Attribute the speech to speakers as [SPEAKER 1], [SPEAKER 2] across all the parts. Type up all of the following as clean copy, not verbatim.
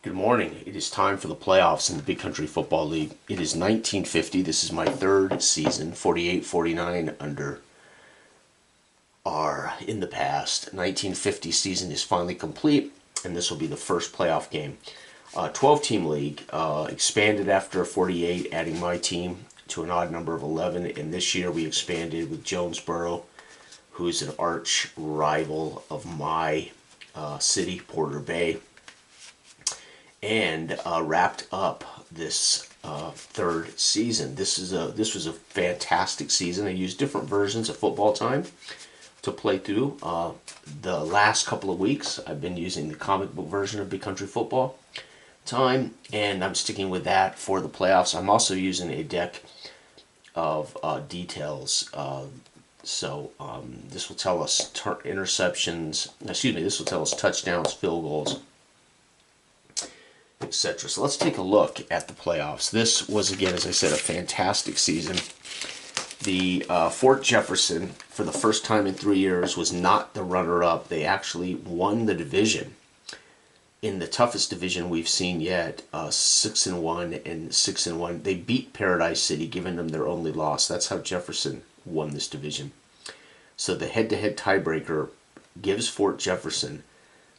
[SPEAKER 1] Good morning. It is time for the playoffs in the Big Country Football League. It is 1950. This is my third season. 48-49 under are in the past. 1950 season is finally complete, and this will be the first playoff game. 12-team league, expanded after 48, adding my team to an odd number of 11. And this year we expanded with Jonesboro, who is an arch rival of my city, Porter Bay, and wrapped up this third season. This was a fantastic season. I used different versions of Football Time to play through. The last couple of weeks, I've been using the comic book version of Big Country Football Time, and I'm sticking with that for the playoffs. I'm also using a deck of details. So this will tell us interceptions. Excuse me. This will tell us touchdowns, field goals, etc. So let's take a look at the playoffs. This was, again, as I said, a fantastic season. The Fort Jefferson, for the first time in 3 years, was not the runner-up. They actually won the division in the toughest division we've seen yet, 6-1 and 6-1. They beat Paradise City, giving them their only loss. That's how Jefferson won this division. So the head-to-head tiebreaker gives Fort Jefferson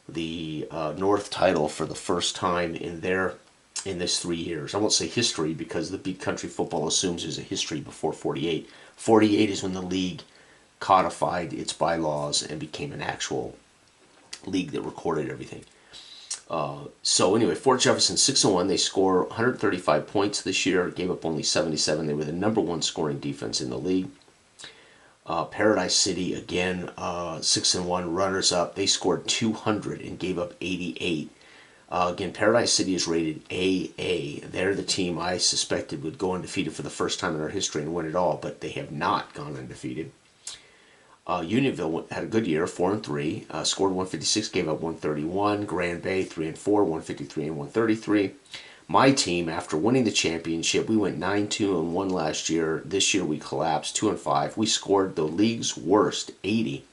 [SPEAKER 1] the North title for the first time in this 3 years. I won't say history because the Big Country Football assumes there's a history before 48. 48 is when the league codified its bylaws and became an actual league that recorded everything. So anyway, Fort Jefferson 6-1. They score 135 points this year. Gave up only 77. They were the number one scoring defense in the league. Paradise City, again, 6-1, runners-up. They scored 200 and gave up 88. Again, Paradise City is rated AA. They're the team I suspected would go undefeated for the first time in our history and win it all, but they have not gone undefeated. Unionville had a good year, 4-3, scored 156, gave up 131. Grand Bay, 3-4, 153 and 133. My team, after winning the championship, we went 9-2-1 last year. This year we collapsed 2-5. We scored the league's worst, 80,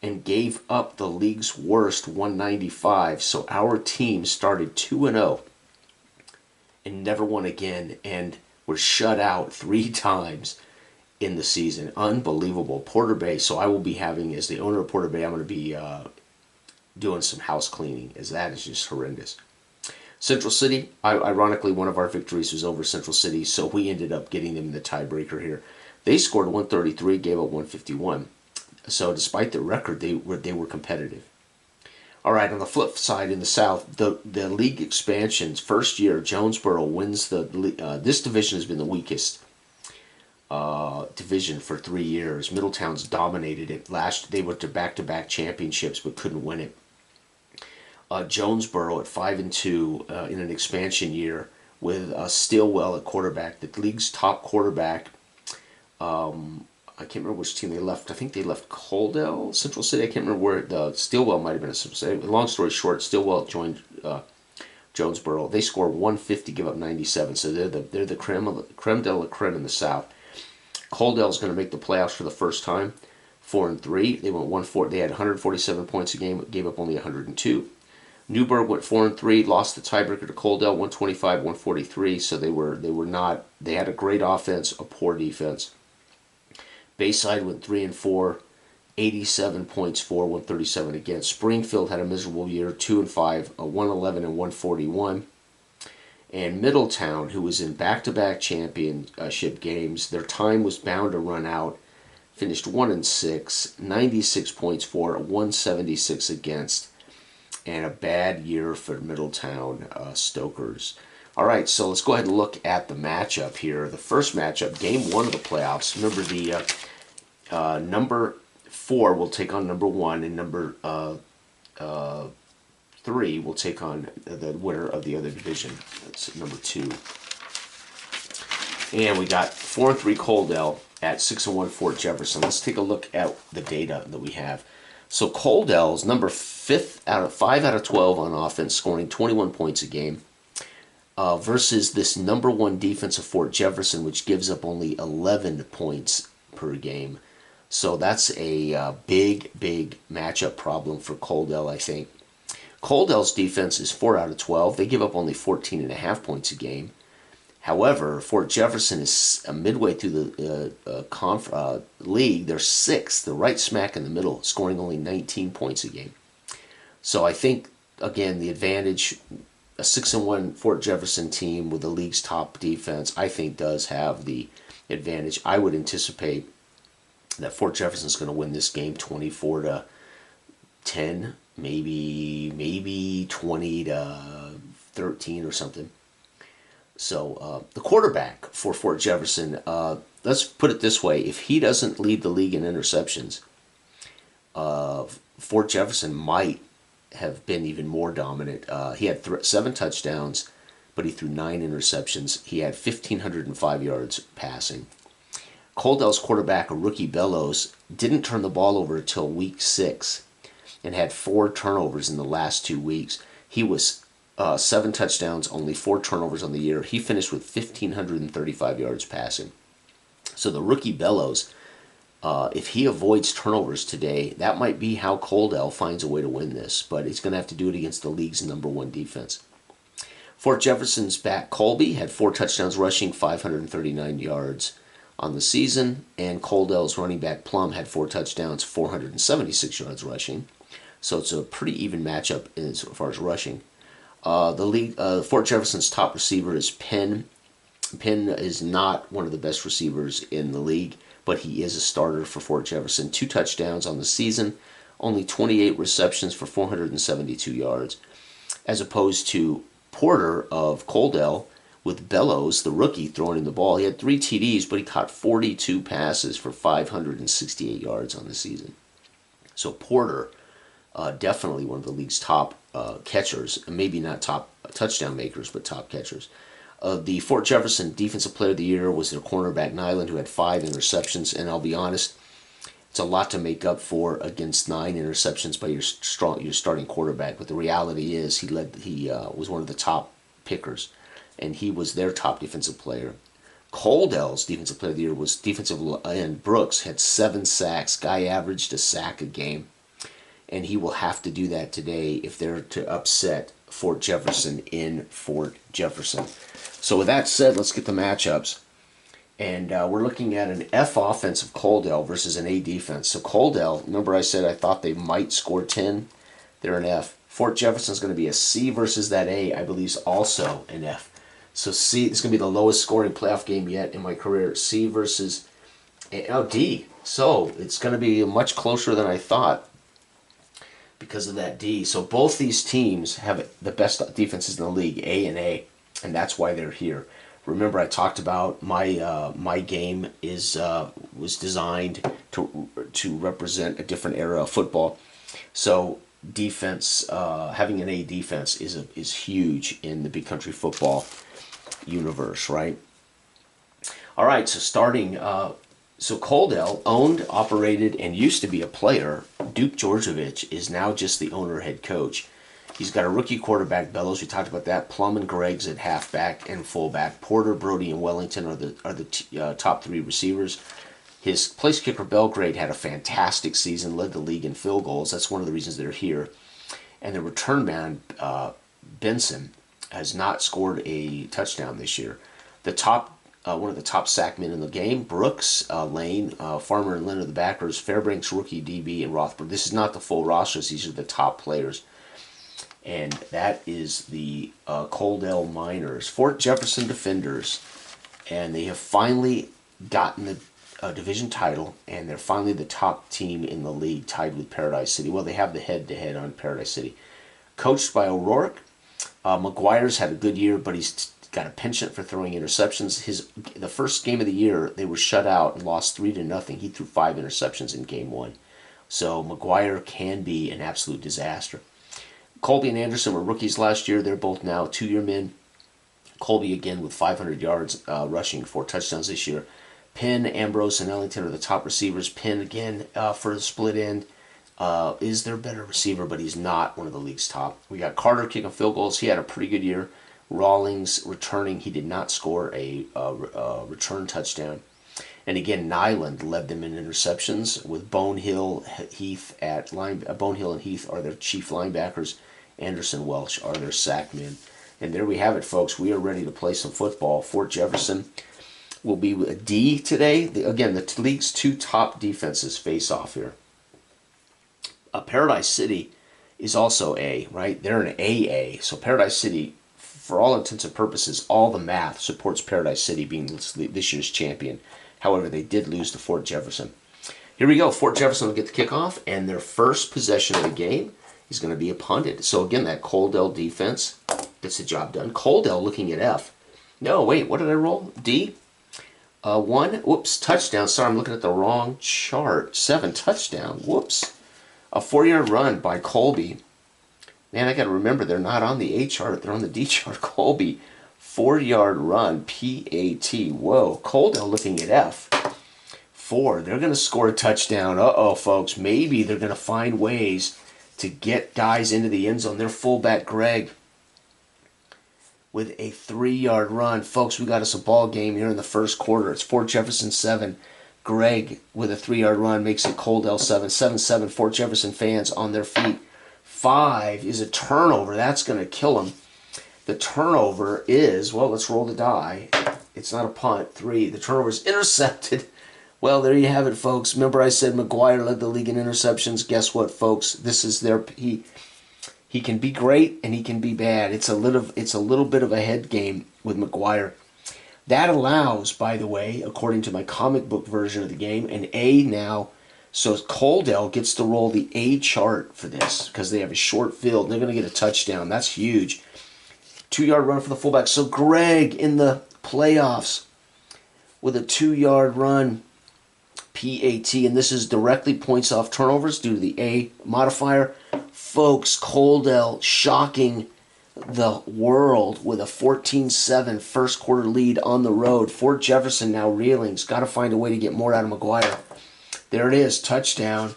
[SPEAKER 1] and gave up the league's worst, 195. So our team started 2-0 and never won again, and were shut out 3 times in the season. Unbelievable. Porter Bay. So I will be having, as the owner of Porter Bay, I'm going to be doing some house cleaning, as that is just horrendous. Central City, ironically, one of our victories was over Central City, so we ended up getting them in the tiebreaker here. They scored 133, gave up 151. So despite the record, they were competitive. All right, on the flip side, in the South, the league expansion's first year, Jonesboro wins this division has been the weakest division for 3 years. Middletown's dominated it. They went to back-to-back championships but couldn't win it. Jonesboro at 5-2 in an expansion year with Stillwell at quarterback, the league's top quarterback. I can't remember which team they left. I think they left Coaldale, Central City. I can't remember where Stillwell might have been a Central City. Long story short, Stillwell joined Jonesboro. They score 150, give up 97. So they're the creme de la creme in the South. Coaldale's going to make the playoffs for the first time, 4-3. They went 1-4. They had 147 points a game, gave up only 102. Newburgh went 4-3, lost the tiebreaker to Coaldale, 125-143. So they had a great offense, a poor defense. Bayside went 3-4, 87 points for, 137 against. Springfield had a miserable year, 2-5, 111 and 141. And Middletown, who was in back-to-back championship games, their time was bound to run out. Finished 1-6, 96 points for, 176 against. And a bad year for Middletown Stokers. All right, so let's go ahead and look at the matchup here. The first matchup, game 1 of the playoffs. Remember, the number 4 will take on number 1, and number 3 will take on the winner of the other division. That's number 2. And we got 4-3 Coaldale at 6-1 Fort Jefferson. Let's take a look at the data that we have. So Coaldale's number 5 out of 12 on offense, scoring 21 points a game, versus this number 1 defense of Fort Jefferson, which gives up only 11 points per game. So that's a big matchup problem for Coaldale, I think. Coaldale's defense is 4 out of 12. They give up only 14.5 points a game. However, Fort Jefferson is midway through the league. They're sixth. They're right smack in the middle, scoring only 19 points a game. So I think, again, the advantage, a 6-1 Fort Jefferson team with the league's top defense, I think does have the advantage. I would anticipate that Fort Jefferson's going to win this game 24-10, maybe 20-13 or something. So the quarterback for Fort Jefferson, let's put it this way: if he doesn't lead the league in interceptions, Fort Jefferson might have been even more dominant. He had 7 touchdowns, but he threw 9 interceptions. He had 1,505 yards passing. Coaldale's quarterback, a rookie Bellows, didn't turn the ball over until week 6 and had 4 turnovers in the last 2 weeks. He was 7 touchdowns, only 4 turnovers on the year. He finished with 1,535 yards passing. So the rookie Bellows, if he avoids turnovers today, that might be how Coaldale finds a way to win this. But he's going to have to do it against the league's #1 defense. Fort Jefferson's back Colby had 4 touchdowns rushing, 539 yards on the season. And Coaldale's running back Plum had 4 touchdowns, 476 yards rushing. So it's a pretty even matchup as far as rushing. Fort Jefferson's top receiver is Penn. Penn is not one of the best receivers in the league, but he is a starter for Fort Jefferson. 2 touchdowns on the season, only 28 receptions for 472 yards, as opposed to Porter of Coaldale with Bellows, the rookie, throwing in the ball. He had 3 TDs, but he caught 42 passes for 568 yards on the season. So Porter, definitely one of the league's top catchers, maybe not top touchdown makers, but top catchers. The Fort Jefferson Defensive Player of the Year was their cornerback Nyland, who had 5 interceptions. And I'll be honest, it's a lot to make up for against 9 interceptions by your starting quarterback. But the reality is, he was one of the top pickers, and he was their top defensive player. Coaldale's Defensive Player of the Year was defensive end Brooks, had 7 sacks. Guy averaged a sack a game, and he will have to do that today if they're to upset Fort Jefferson in Fort Jefferson. So with that said, let's get the matchups. And we're looking at an F offense of Coaldale versus an A defense. So Coaldale, remember I said I thought they might score 10? They're an F. Fort Jefferson's going to be a C versus that A, I believe, is also an F. So C is going to be the lowest scoring playoff game yet in my career. C versus D. So it's going to be much closer than I thought because of that D. So both these teams have the best defenses in the league, A and A, and that's why they're here. Remember, I talked about my game was designed to represent a different era of football. So defense, having an A defense is huge in the big country football universe, right? All right, so starting. So Coaldale owned, operated, and used to be a player. Duke Georgievich is now just the owner head coach. He's got a rookie quarterback, Bellows. We talked about that. Plum and Greggs at halfback and fullback. Porter, Brody, and Wellington are the top 3 receivers. His place kicker, Belgrade, had a fantastic season, led the league in field goals. That's one of the reasons they're here. And the return man, Benson, has not scored a touchdown this year. One of the top sackmen in the game, Brooks, Lane, Farmer and Lynn are the backers, Fairbanks, rookie DB, and Rothberg. This is not the full rosters. These are the top players. And that is the Coaldale Miners, Fort Jefferson Defenders. And they have finally gotten the division title, and they're finally the top team in the league, tied with Paradise City. Well, they have the head-to-head on Paradise City. Coached by O'Rourke. McGuire's had a good year, but he's got a penchant for throwing interceptions. The first game of the year, they were shut out and lost 3-0. He threw 5 interceptions in game 1. So McGuire can be an absolute disaster. Colby and Anderson were rookies last year. They're both now 2-year men. Colby again with 500 yards rushing, 4 touchdowns this year. Penn, Ambrose, and Ellington are the top receivers. Penn again for the split end is their better receiver, but he's not one of the league's top. We got Carter kicking field goals. He had a pretty good year. Rawlings returning. He did not score a return touchdown. And again, Nyland led them in interceptions with Bonehill, Heath Bonehill and Heath are their chief linebackers, Anderson Welch are their sack men. And there we have it, folks. We are ready to play some football. Fort Jefferson will be a D today. Again, the league's two top defenses face off here. Paradise City is also A, right? They're an AA. So Paradise City, for all intents and purposes, all the math supports Paradise City being this year's champion. However, they did lose to Fort Jefferson. Here we go. Fort Jefferson will get the kickoff, and their first possession of the game is going to be a punted. So again, that Coaldale defense gets the job done. Coaldale looking at F. No, wait, what did I roll? D? 1. Whoops, touchdown. Sorry, I'm looking at the wrong chart. 7, touchdown. Whoops. A 4-yard run by Colby. Man, I got to remember, they're not on the A chart. They're on the D chart. Colby, 4-yard run, P-A-T. Whoa, Coaldale looking at F. 4. They're going to score a touchdown. Uh-oh, folks. Maybe they're going to find ways to get guys into the end zone. Their fullback, Greg, with a 3-yard run. Folks, we got us a ball game here in the first quarter. It's Fort Jefferson 7. Greg with a 3-yard run makes it Coaldale 7. 7-7, Fort Jefferson fans on their feet. 5 is a turnover. That's going to kill them. The turnover is, well, let's roll the die. It's not a punt. 3, the turnover is intercepted. Well, there you have it, folks. Remember I said McGuire led the league in interceptions? Guess what, folks? This is their... He can be great and he can be bad. It's a little bit of a head game with McGuire. That allows, by the way, according to my comic book version of the game, an A now. So Coaldale gets to roll the A chart for this because they have a short field. They're going to get a touchdown. That's huge. 2-yard run for the fullback. So Greg in the playoffs with a 2-yard run. PAT, and this is directly points off turnovers due to the A modifier. Folks, Coaldale shocking the world with a 14-7 first quarter lead on the road. Fort Jefferson now reeling's got to find a way to get more out of McGuire. There it is, touchdown.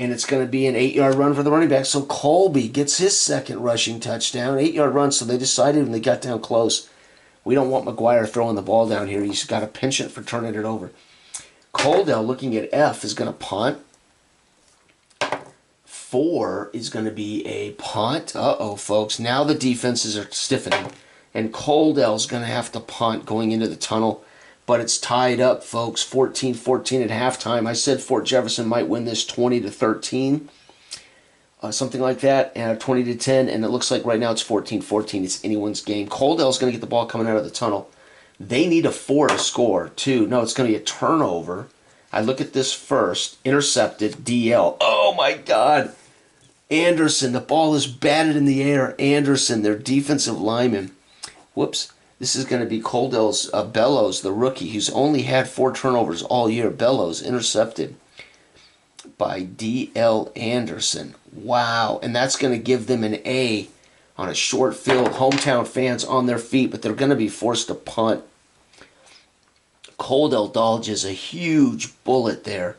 [SPEAKER 1] And it's going to be an 8-yard run for the running back. So Colby gets his second rushing touchdown. 8-yard run, so they decided when they got down close, we don't want McGuire throwing the ball down here. He's got a penchant for turning it over. Coaldale looking at F is going to punt. 4 is going to be a punt. Uh-oh, folks. Now the defenses are stiffening. And Coaldale's going to have to punt going into the tunnel. But it's tied up, folks. 14-14 at halftime. I said Fort Jefferson might win this 20-13. Something like that. 20-10. And it looks like right now it's 14-14. It's anyone's game. Coaldale's going to get the ball coming out of the tunnel. They need a 4 to score, too. No, it's going to be a turnover. I look at this first. Intercepted. DL. Oh, my God. Anderson. The ball is batted in the air. Anderson, their defensive lineman. Whoops. This is going to be Coaldale's Bellows, the rookie, who's only had 4 turnovers all year. Bellows intercepted by D.L. Anderson. Wow. And that's going to give them an A on a short field. Hometown fans on their feet, but they're going to be forced to punt. Coaldale dodges a huge bullet there.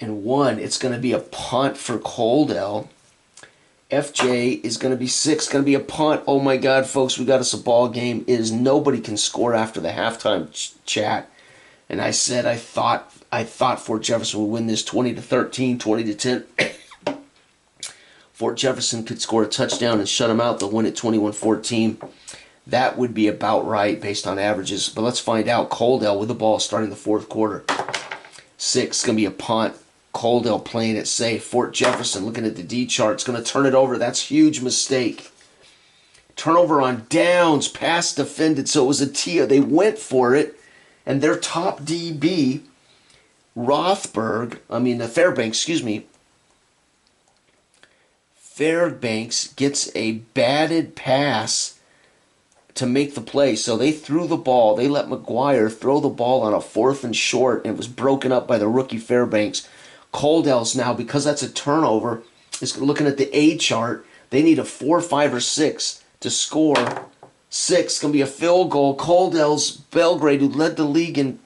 [SPEAKER 1] And 1, it's going to be a punt for Coaldale. FJ is going to be 6, going to be a punt. Oh my God, folks, we got us a ball game. It is nobody can score after the halftime chat. And I said I thought Fort Jefferson would win this 20-13, 20-10. Fort Jefferson could score a touchdown and shut them out. They'll win it 21-14. That would be about right based on averages. But let's find out. Coaldale with the ball starting the fourth quarter. 6, going to be a punt. Coaldale playing it safe. Fort Jefferson looking at the D chart. It's going to turn it over. That's a huge mistake. Turnover on downs. Pass defended. So it was a TIA. They went for it. And their top DB, Fairbanks gets a batted pass to make the play. So they threw the ball. They let McGuire throw the ball on a 4th and short, and it was broken up by the rookie Fairbanks. Coaldale's now, because that's a turnover, is looking at the A chart. They need a 4, 5, or 6 to score. 6 going to be a field goal. Coaldale's Belgrade, who led the league in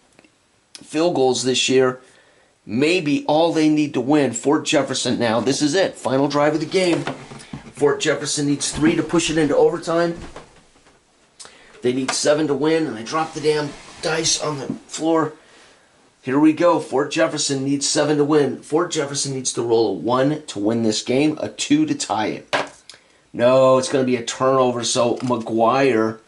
[SPEAKER 1] field goals this year, maybe all they need to win. Fort Jefferson now. This is it. Final drive of the game. Fort Jefferson needs 3 to push it into overtime. They need 7 to win, and they drop the damn dice on the floor. Here we go. Fort Jefferson needs 7 to win. Fort Jefferson needs to roll a 1 to win this game, a 2 to tie it. No, it's going to be a turnover. So McGuire,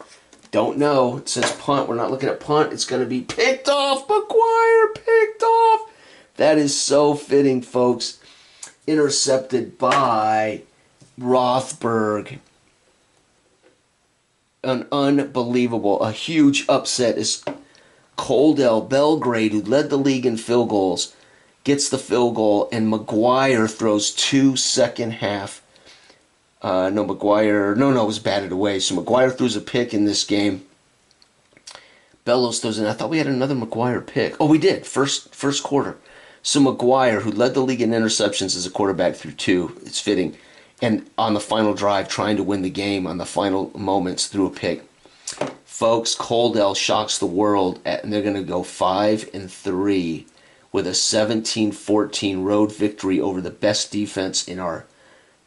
[SPEAKER 1] don't know. It says punt. We're not looking at punt. It's going to be picked off. McGuire picked off. That is so fitting, folks. Intercepted by Rothberg. An unbelievable, a huge upset is Coaldale Belgrade, who led the league in field goals, gets the field goal, and McGuire throws 2 second half. McGuire, it was batted away. So McGuire throws a pick in this game. Bellows throws in. I thought we had another McGuire pick. Oh, we did. First quarter. So McGuire, who led the league in interceptions as a quarterback through 2, it's fitting. And on the final drive, trying to win the game on the final moments through a pick. Folks, Coaldale shocks the world, and they're going to go 5-3 with a 17-14 road victory over the best defense in our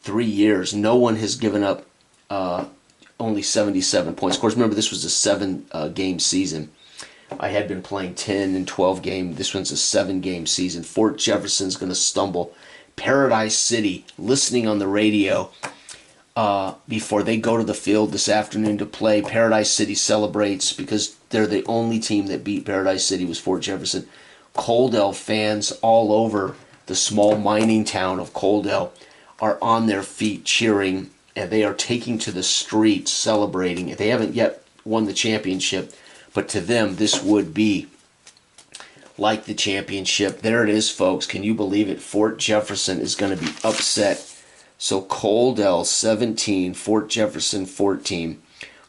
[SPEAKER 1] 3 years. No one has given up only 77 points. Of course, remember, this was a 7-game season. I had been playing 10 and 12 game. This one's a 7-game season. Fort Jefferson's going to stumble. Paradise City, listening on the radio before they go to the field this afternoon to play. Paradise City celebrates because they're the only team that beat Paradise City was Fort Jefferson. Coaldale fans all over the small mining town of Coaldale are on their feet cheering, and they are taking to the streets celebrating. They haven't yet won the championship, but to them this would be like the championship. There it is, folks. Can you believe it? Fort Jefferson is going to be upset. So Coaldale 17, Fort Jefferson 14.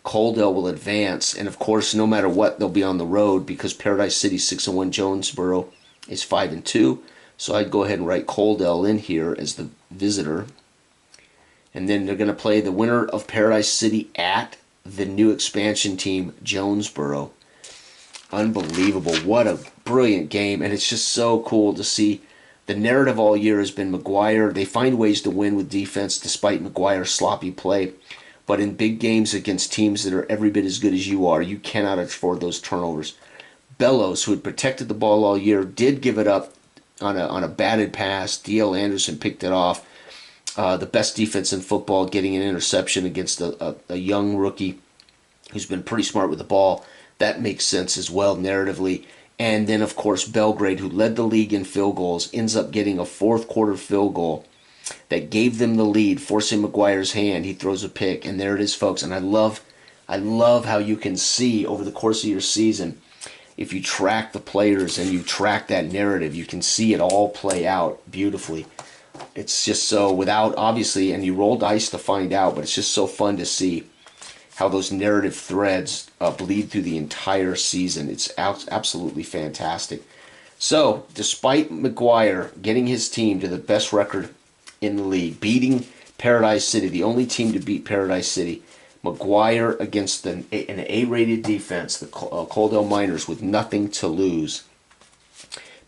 [SPEAKER 1] Coaldale will advance, and of course, no matter what, they'll be on the road because Paradise City 6-1, Jonesboro is 5-2. So I'd go ahead and write Coaldale in here as the visitor. And then they're going to play the winner of Paradise City at the new expansion team, Jonesboro. Unbelievable. What a brilliant game. And it's just so cool to see. The narrative all year has been McGuire. They find ways to win with defense despite McGuire's sloppy play. But in big games against teams that are every bit as good as you are, you cannot afford those turnovers. Bellows, who had protected the ball all year, did give it up on a batted pass. D.L. Anderson picked it off. The best defense in football, getting an interception against a young rookie who's been pretty smart with the ball. That makes sense as well, narratively. And then, of course, Belgrade, who led the league in field goals, ends up getting a fourth-quarter field goal that gave them the lead, forcing McGuire's hand. He throws a pick, and there it is, folks. And I love how you can see over the course of your season, if you track the players and you track that narrative, you can see it all play out beautifully. It's just so, without, obviously, and you roll dice to find out, but it's just so fun to see how those narrative threads bleed through the entire season. It's absolutely fantastic. So, despite McGuire getting his team to the best record in the league, beating Paradise City, the only team to beat Paradise City, McGuire against an A-rated defense, the Coaldale Miners, with nothing to lose,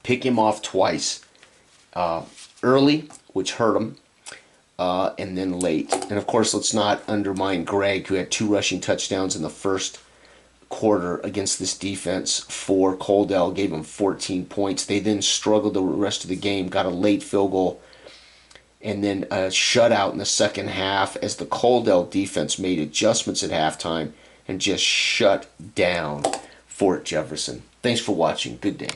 [SPEAKER 1] pick him off twice. Early, which hurt him, and then late. And of course, let's not undermine Greg, who had 2 rushing touchdowns in the first quarter against this defense for Coaldale, gave him 14 points. They then struggled the rest of the game, got a late field goal, and then a shutout in the second half as the Coaldale defense made adjustments at halftime and just shut down Fort Jefferson. Thanks for watching. Good day.